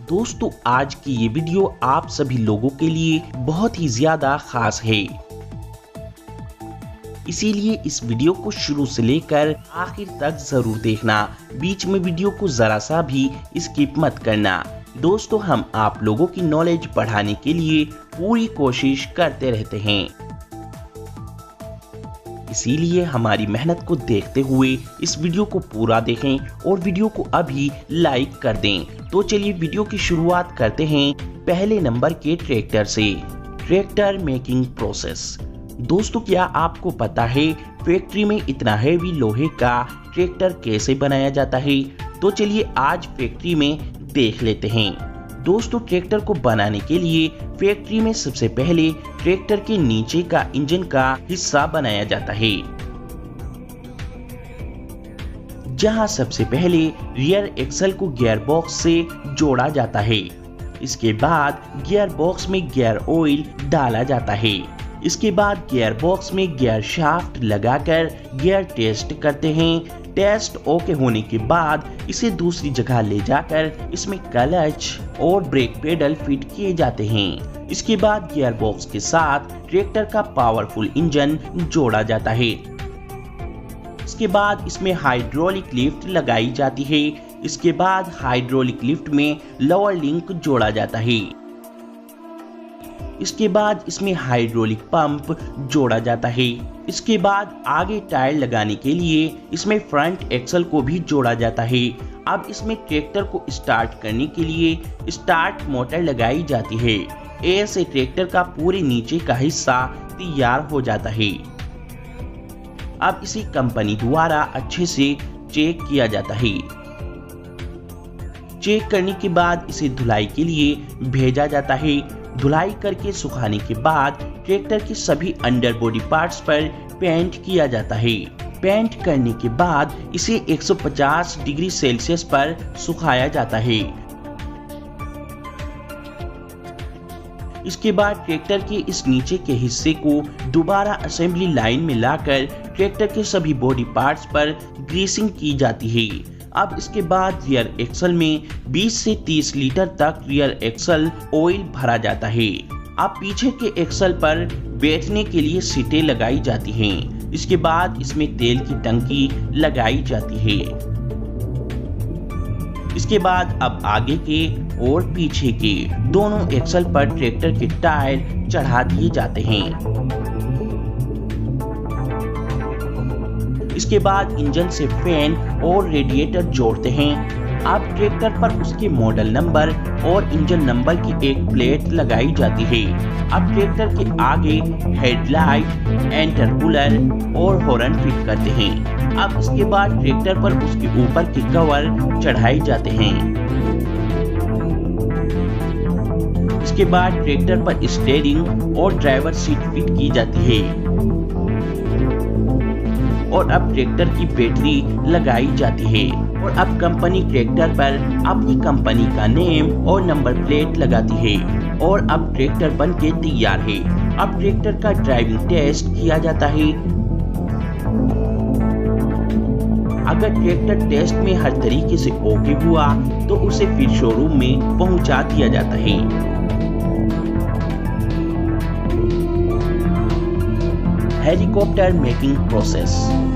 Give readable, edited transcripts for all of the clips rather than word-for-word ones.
दोस्तों आज की ये वीडियो आप सभी लोगों के लिए बहुत ही ज्यादा खास है, इसीलिए इस वीडियो को शुरू से लेकर आखिर तक जरूर देखना। बीच में वीडियो को जरा सा भी स्किप मत करना। दोस्तों हम आप लोगों की नॉलेज बढ़ाने के लिए पूरी कोशिश करते रहते हैं, इसीलिए हमारी मेहनत को देखते हुए इस वीडियो को पूरा देखें और वीडियो को अभी लाइक कर दें। तो चलिए वीडियो की शुरुआत करते हैं पहले नंबर के ट्रैक्टर से। Tractor making process. दोस्तों क्या आपको पता है फैक्ट्री में इतना हैवी लोहे का ट्रैक्टर कैसे बनाया जाता है? तो चलिए आज फैक्ट्री में देख लेते हैं। दोस्तों ट्रैक्टर को बनाने के लिए फैक्ट्री में सबसे पहले ट्रैक्टर के नीचे का इंजन का हिस्सा बनाया जाता है, जहां सबसे पहले रियर एक्सल को गियर बॉक्स से जोड़ा जाता है। इसके बाद गियर बॉक्स में गियर ऑयल डाला जाता है। इसके बाद गियर बॉक्स में गियर शाफ्ट लगाकर गियर टेस्ट करते हैं। टेस्ट ओके होने के बाद इसे दूसरी जगह ले जाकर इसमें क्लच और ब्रेक पेडल फिट किए जाते हैं। इसके बाद गियर बॉक्स के साथ ट्रैक्टर का पावरफुल इंजन जोड़ा जाता है। इसके बाद इसमें हाइड्रोलिक लिफ्ट लगाई जाती है। इसके बाद हाइड्रोलिक लिफ्ट में लोअर लिंक जोड़ा जाता है। इसके बाद इसमें हाइड्रोलिक पंप जोड़ा जाता है। इसके बाद आगे टायर लगाने के लिए इसमें फ्रंट एक्सल को भी जोड़ा जाता है। अब इसमें ट्रैक्टर को स्टार्ट करने के लिए स्टार्ट मोटर लगाई जाती है। ऐसे ट्रैक्टर का पूरे नीचे का हिस्सा तैयार हो जाता है। अब इसे कंपनी द्वारा अच्छे से चेक किया जाता है। चेक करने के बाद इसे धुलाई के लिए भेजा जाता है। धुलाई करके सुखाने के बाद ट्रैक्टर के सभी अंडर बॉडी पार्ट्स पर पेंट किया जाता है। पेंट करने के बाद इसे 150 डिग्री सेल्सियस पर सुखाया जाता है। इसके बाद ट्रैक्टर के इस नीचे के हिस्से को दोबारा असेंबली लाइन में लाकर ट्रैक्टर के सभी बॉडी पार्ट्स पर ग्रीसिंग की जाती है। अब इसके बाद रियर एक्सल में 20 से 30 लीटर तक रियर एक्सल ऑयल भरा जाता है। अब पीछे के एक्सल पर बैठने के लिए सीटें लगाई जाती हैं। इसके बाद इसमें तेल की टंकी लगाई जाती है। इसके बाद अब आगे के और पीछे के दोनों एक्सल पर ट्रैक्टर के टायर चढ़ा दिए जाते हैं। इसके बाद इंजन से फैन और रेडिएटर जोड़ते हैं। अब ट्रैक्टर पर उसके मॉडल नंबर और इंजन नंबर की एक प्लेट लगाई जाती है। अब ट्रैक्टर के आगे हेडलाइट, इंटरकूलर और हॉर्न फिट करते हैं। अब इसके बाद ट्रैक्टर पर उसके ऊपर के कवर चढ़ाए जाते हैं। इसके बाद ट्रैक्टर पर स्टीयरिंग और ड्राइवर सीट फिट की जाती है और अब ट्रैक्टर की बैटरी लगाई जाती है और अब कंपनी ट्रैक्टर पर अपनी कंपनी का नेम और नंबर प्लेट लगाती है और अब ट्रैक्टर बन के तैयार है। अब ट्रैक्टर का ड्राइविंग टेस्ट किया जाता है। अगर ट्रैक्टर टेस्ट में हर तरीके से ओके हुआ तो उसे फिर शोरूम में पहुंचा दिया जाता है। Helicopter making process.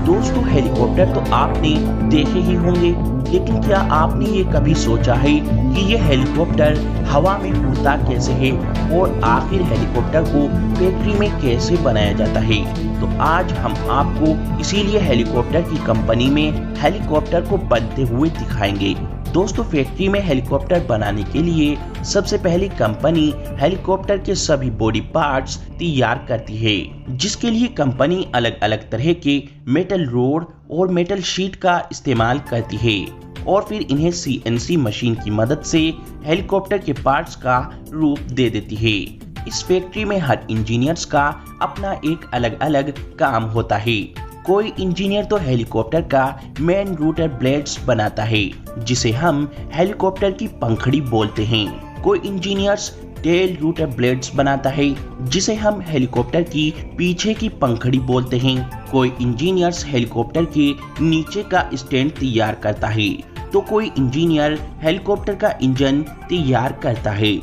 दोस्तों हेलीकॉप्टर तो आपने देखे ही होंगे, लेकिन क्या आपने ये कभी सोचा है कि ये हेलीकॉप्टर हवा में उड़ता कैसे है और आखिर हेलीकॉप्टर को फैक्ट्री में कैसे बनाया जाता है? तो आज हम आपको इसीलिए हेलीकॉप्टर की कंपनी में हेलीकॉप्टर को बनते हुए दिखाएंगे। दोस्तों फैक्ट्री में हेलीकॉप्टर बनाने के लिए सबसे पहले कंपनी हेलीकॉप्टर के सभी बॉडी पार्ट्स तैयार करती है, जिसके लिए कंपनी अलग अलग तरह के मेटल रोड और मेटल शीट का इस्तेमाल करती है और फिर इन्हें CNC मशीन की मदद से हेलीकॉप्टर के पार्ट्स का रूप दे देती है। इस फैक्ट्री में हर इंजीनियर्स का अपना एक अलग अलग काम होता है। कोई इंजीनियर तो हेलीकॉप्टर का मेन रोटर ब्लेड्स बनाता है, जिसे हम हेलीकॉप्टर की पंखड़ी बोलते हैं। कोई इंजीनियर्स टेल रोटर ब्लेड्स बनाता है, जिसे हम हेलीकॉप्टर की पीछे की पंखड़ी बोलते हैं। कोई इंजीनियर्स हेलीकॉप्टर के नीचे का स्टैंड तैयार करता है तो कोई इंजीनियर हेलीकॉप्टर का इंजन तैयार करता है,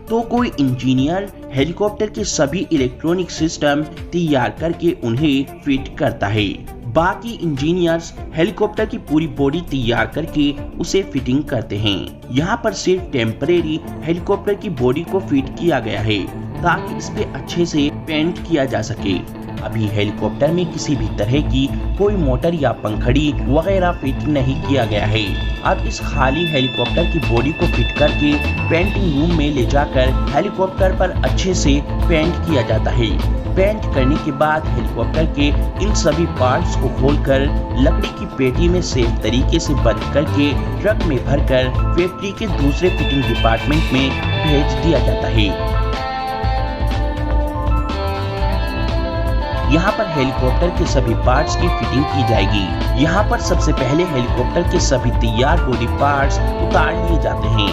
तो कोई इंजीनियर हेलीकॉप्टर के सभी इलेक्ट्रॉनिक सिस्टम तैयार करके उन्हें फिट करता है। बाकी इंजीनियर्स हेलीकॉप्टर की पूरी बॉडी तैयार करके उसे फिटिंग करते हैं। यहाँ पर सिर्फ टेम्परेरी हेलीकॉप्टर की बॉडी को फिट किया गया है ताकि इस पे अच्छे से पेंट किया जा सके। अभी हेलीकॉप्टर में किसी भी तरह की कोई मोटर या पंखड़ी वगैरह फिट नहीं किया गया है। अब इस खाली हेलीकॉप्टर की बॉडी को फिट करके पेंटिंग रूम में ले जाकर हेलीकॉप्टर पर अच्छे से पेंट किया जाता है। पेंट करने के बाद हेलीकॉप्टर के इन सभी पार्ट्स को खोलकर लकड़ी की पेटी में सेफ तरीके से बंद करके ट्रक में भरकर फैक्ट्री के दूसरे फिटिंग डिपार्टमेंट में भेज दिया जाता है। यहाँ पर हेलीकॉप्टर के सभी पार्ट्स की फिटिंग की जाएगी। यहाँ पर सबसे पहले हेलीकॉप्टर के सभी तैयार बॉडी पार्ट्स उतार लिए जाते हैं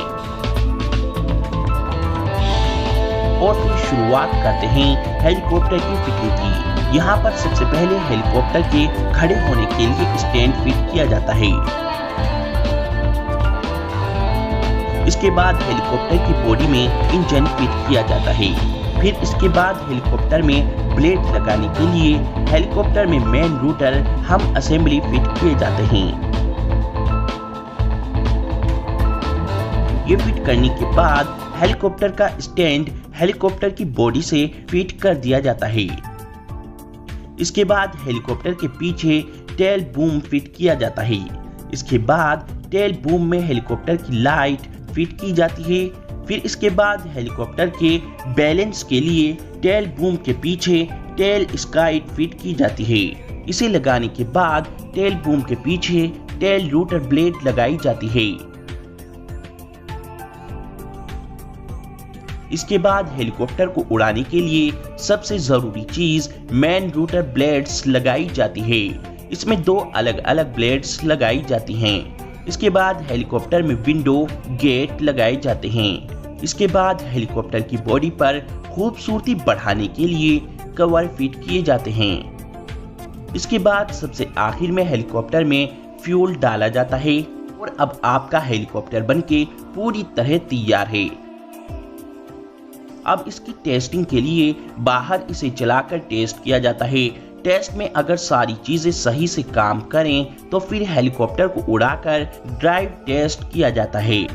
और फिर शुरुआत करते हैं हेलीकॉप्टर की फिटिंग की। यहाँ पर सबसे पहले हेलीकॉप्टर के खड़े होने के लिए स्टैंड फिट किया जाता है। इसके बाद हेलीकॉप्टर की बॉडी में इंजन फिट किया जाता है। फिर इसके बाद हेलीकॉप्टर में ब्लेड लगाने के लिए हेलीकॉप्टर में मेन रोटर हम असेंबली फिट किए जाते हैं। ये फिट करने के बाद हेलीकॉप्टर का स्टैंड हेलीकॉप्टर की बॉडी से फिट कर दिया जाता है। इसके बाद हेलीकॉप्टर के पीछे टेल बूम फिट किया जाता है। इसके बाद टेल बूम में हेलीकॉप्टर की लाइट फिट की जाती है। फिर इसके बाद हेलीकॉप्टर के बैलेंस के लिए टेल बूम के पीछे टेल स्काइट फिट की जाती है। इसे लगाने के बाद टेल बूम के पीछे टेल रोटर ब्लेड लगाई जाती है। इसके बाद हेलीकॉप्टर को उड़ाने के लिए सबसे जरूरी चीज मेन रोटर ब्लेड्स लगाई जाती है। इसमें दो अलग अलग ब्लेड्स लगाई जाती हैं। इसके बाद हेलीकॉप्टर में विंडो गेट लगाए जाते हैं। इसके बाद हेलीकॉप्टर की बॉडी पर खूबसूरती बढ़ाने के लिए कवर फिट किए जाते हैं। इसके बाद सबसे आखिर में हेलीकॉप्टर में फ्यूल डाला जाता है और अब आपका हेलीकॉप्टर बनके पूरी तरह तैयार है। अब इसकी टेस्टिंग के लिए बाहर इसे चलाकर टेस्ट किया जाता है। टेस्ट में अगर सारी चीजें सही से काम करें तो फिर हेलीकॉप्टर को उड़ाकर ड्राइव टेस्ट किया जाता है।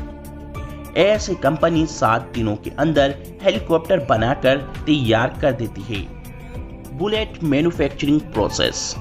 ऐसे कंपनी 7 दिनों के अंदर हेलीकॉप्टर बनाकर तैयार कर देती है। Bullet manufacturing process.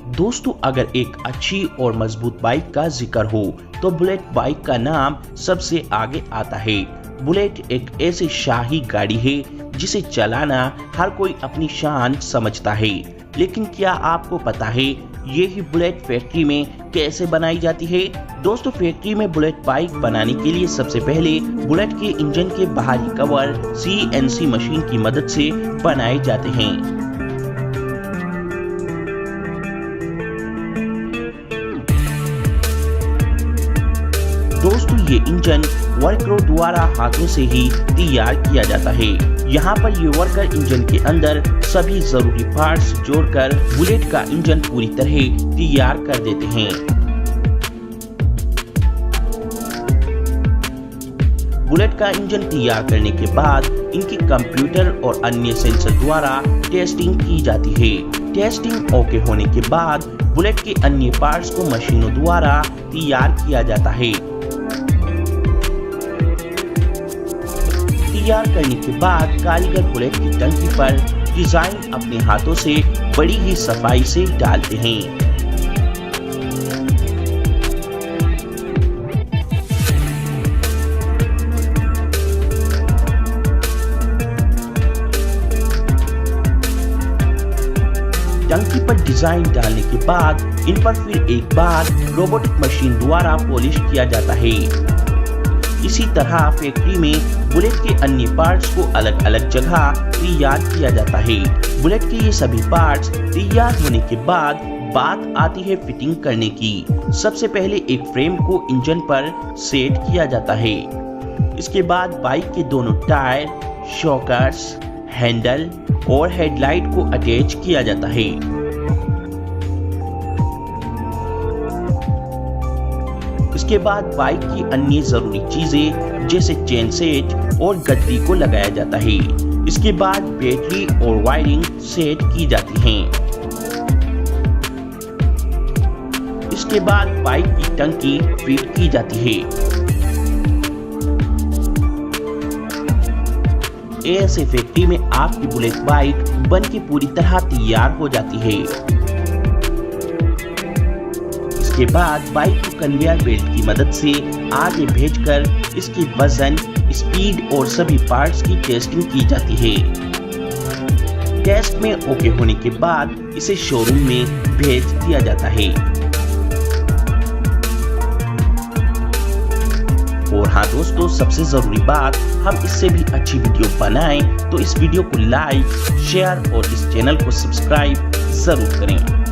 दोस्तों, अगर एक अच्छी और मजबूत बाइक का जिक्र हो तो बुलेट बाइक का नाम सबसे आगे आता है। बुलेट एक ऐसी शाही गाड़ी है जिसे चलाना हर कोई अपनी शान समझता है। लेकिन क्या आपको पता है ये ही बुलेट फैक्ट्री में कैसे बनाई जाती है? दोस्तों, फैक्ट्री में बुलेट बाइक बनाने के लिए सबसे पहले बुलेट के इंजन के बाहरी कवर CNC मशीन की मदद से बनाए जाते हैं। दोस्तों, ये इंजन वर्करों द्वारा हाथों से ही तैयार किया जाता है। यहाँ पर ये वर्कर इंजन के अंदर सभी जरूरी पार्ट्स जोड़कर बुलेट का इंजन पूरी तरह तैयार कर देते हैं। बुलेट का इंजन तैयार करने के बाद इनकी कंप्यूटर और अन्य सेंसर द्वारा टेस्टिंग की जाती है। टेस्टिंग ओके होने के बाद बुलेट के अन्य पार्ट्स को मशीनों द्वारा तैयार किया जाता है। तैयार करने के बाद कारीगर बुलेट की टंकी पर डिजाइन अपने हाथों से बड़ी ही सफाई से डालते हैं। टंकी पर डिजाइन डालने के बाद इन पर फिर एक बार रोबोटिक मशीन द्वारा पॉलिश किया जाता है। इसी तरह फैक्ट्री में बुलेट के अन्य पार्ट्स को अलग अलग जगह तैयार किया जाता है। बुलेट के ये सभी पार्ट्स तैयार होने के बाद बात आती है फिटिंग करने की। सबसे पहले एक फ्रेम को इंजन पर सेट किया जाता है। इसके बाद बाइक के दोनों टायर, शॉकर्स, हैंडल और हेडलाइट को अटैच किया जाता है। इसके बाद बाइक की अन्य जरूरी चीजें जैसे चेन सेट और गद्दी को लगाया जाता है। इसके बाद बैटरी और वायरिंग सेट की जाती है। इसके बाद बाइक की टंकी फिट की जाती है। ऐसे फैक्ट्री में आपकी बुलेट बाइक बन के पूरी तरह तैयार हो जाती है। इसके बाद बाइक को कन्वेयर बेल्ट की मदद से आगे भेजकर इसकी वजन, स्पीड और सभी पार्ट्स की टेस्टिंग की जाती है। टेस्ट में ओके होने के बाद इसे शोरूम में भेज दिया जाता है। और हाँ दोस्तों, सबसे जरूरी बात, हम इससे भी अच्छी वीडियो बनाएं तो इस वीडियो को लाइक, शेयर और इस चैनल को सब्सक्राइब जरूर करें।